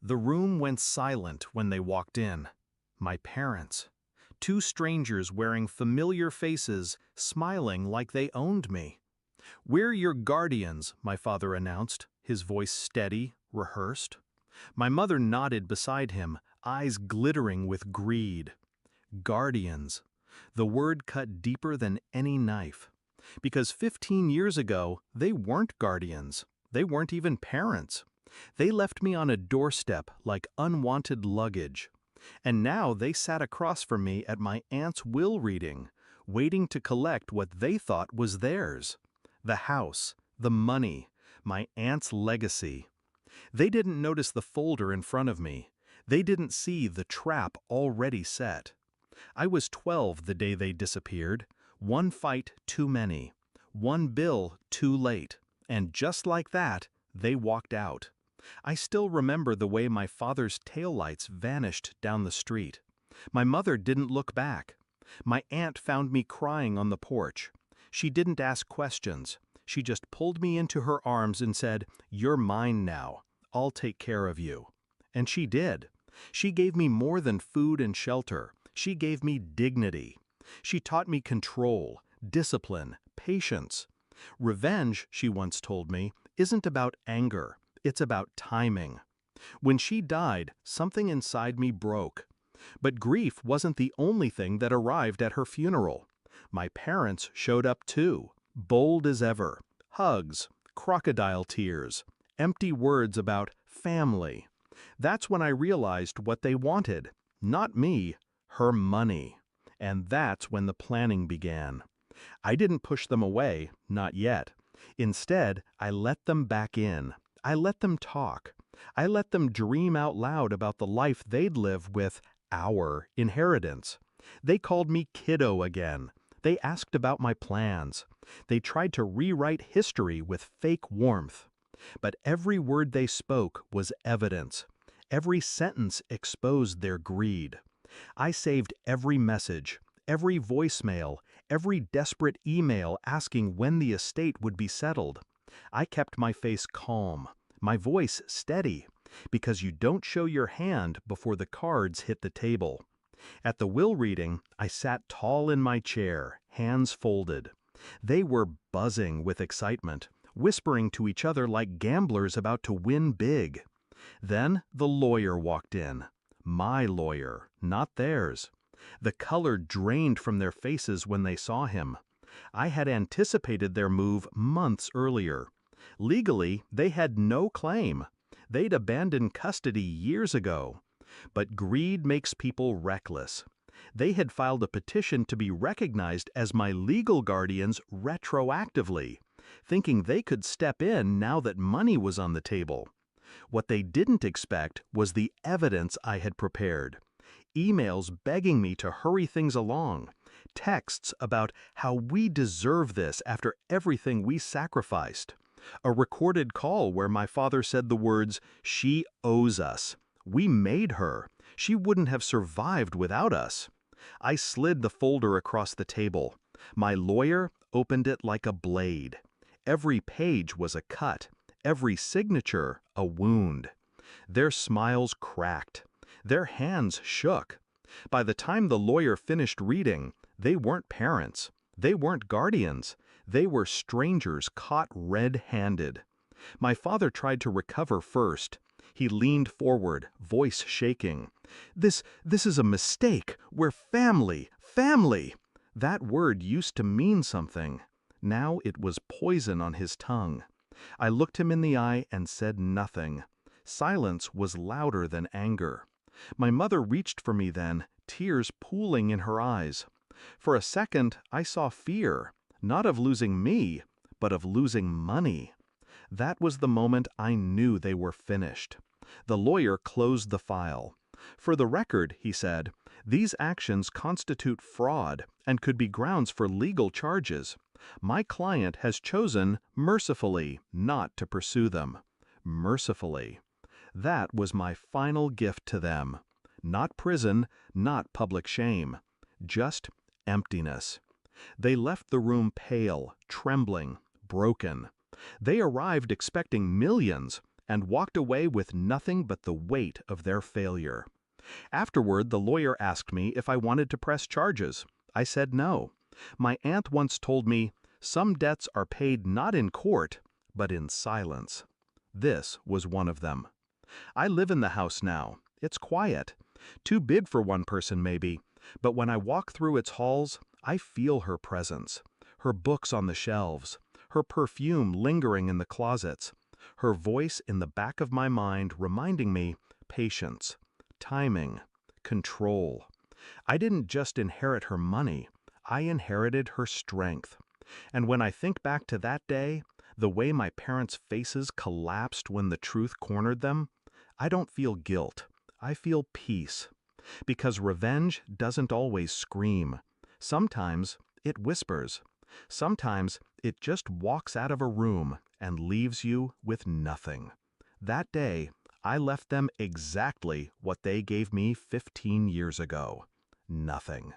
The room went silent when they walked in. My parents. Two strangers wearing familiar faces, smiling like they owned me. "We're your guardians," my father announced, his voice steady, rehearsed. My mother nodded beside him, eyes glittering with greed. Guardians. The word cut deeper than any knife. Because 15 years ago, they weren't guardians. They weren't even parents. They left me on a doorstep like unwanted luggage. And now they sat across from me at my aunt's will reading, waiting to collect what they thought was theirs. The house, the money, my aunt's legacy. They didn't notice the folder in front of me. They didn't see the trap already set. I was 12 the day they disappeared. One fight too many. One bill too late. And just like that, they walked out. I still remember the way my father's taillights vanished down the street. My mother didn't look back. My aunt found me crying on the porch. She didn't ask questions. She just pulled me into her arms and said, "You're mine now. I'll take care of you." And she did. She gave me more than food and shelter. She gave me dignity. She taught me control, discipline, patience. Revenge, she once told me, isn't about anger. It's about timing. When she died, something inside me broke. But grief wasn't the only thing that arrived at her funeral. My parents showed up too, bold as ever. Hugs, crocodile tears, empty words about family. That's when I realized what they wanted. Not me, her money. And that's when the planning began. I didn't push them away, not yet. Instead, I let them back in. I let them talk. I let them dream out loud about the life they'd live with our inheritance. They called me kiddo again. They asked about my plans. They tried to rewrite history with fake warmth. But every word they spoke was evidence. Every sentence exposed their greed. I saved every message, every voicemail, every desperate email asking when the estate would be settled. I kept my face calm, my voice steady, because you don't show your hand before the cards hit the table. At the will reading, I sat tall in my chair, hands folded. They were buzzing with excitement, whispering to each other like gamblers about to win big. Then the lawyer walked in. My lawyer, not theirs. The color drained from their faces when they saw him. I had anticipated their move months earlier. Legally, they had no claim. They'd abandoned custody years ago. But greed makes people reckless. They had filed a petition to be recognized as my legal guardians retroactively, thinking they could step in now that money was on the table. What they didn't expect was the evidence I had prepared. Emails begging me to hurry things along. Texts about how we deserve this after everything we sacrificed. A recorded call where my father said the words, "She owes us. We made her. She wouldn't have survived without us." I slid the folder across the table. My lawyer opened it like a blade. Every page was a cut. Every signature a wound. Their smiles cracked. Their hands shook. By the time the lawyer finished reading, they weren't parents. They weren't guardians. They were strangers caught red-handed. My father tried to recover first. He leaned forward, voice shaking. This is a mistake. We're family. Family." That word used to mean something. Now it was poison on his tongue. I looked him in the eye and said nothing. Silence was louder than anger. My mother reached for me then, tears pooling in her eyes. For a second, I saw fear, not of losing me, but of losing money. That was the moment I knew they were finished. The lawyer closed the file. "For the record," he said, "these actions constitute fraud and could be grounds for legal charges. My client has chosen, mercifully, not to pursue them." Mercifully. That was my final gift to them. Not prison, not public shame. Just emptiness. They left the room pale, trembling, broken. They arrived expecting millions, and walked away with nothing but the weight of their failure. Afterward, the lawyer asked me if I wanted to press charges. I said no. My aunt once told me, "Some debts are paid not in court, but in silence." This was one of them. I live in the house now. It's quiet. Too big for one person maybe, but when I walk through its halls, I feel her presence. Her books on the shelves, her perfume lingering in the closets, her voice in the back of my mind reminding me patience, timing, control. I didn't just inherit her money, I inherited her strength. And when I think back to that day, the way my parents' faces collapsed when the truth cornered them, I don't feel guilt. I feel peace. Because revenge doesn't always scream. Sometimes it whispers. Sometimes it just walks out of a room and leaves you with nothing. That day, I left them exactly what they gave me 15 years ago. Nothing.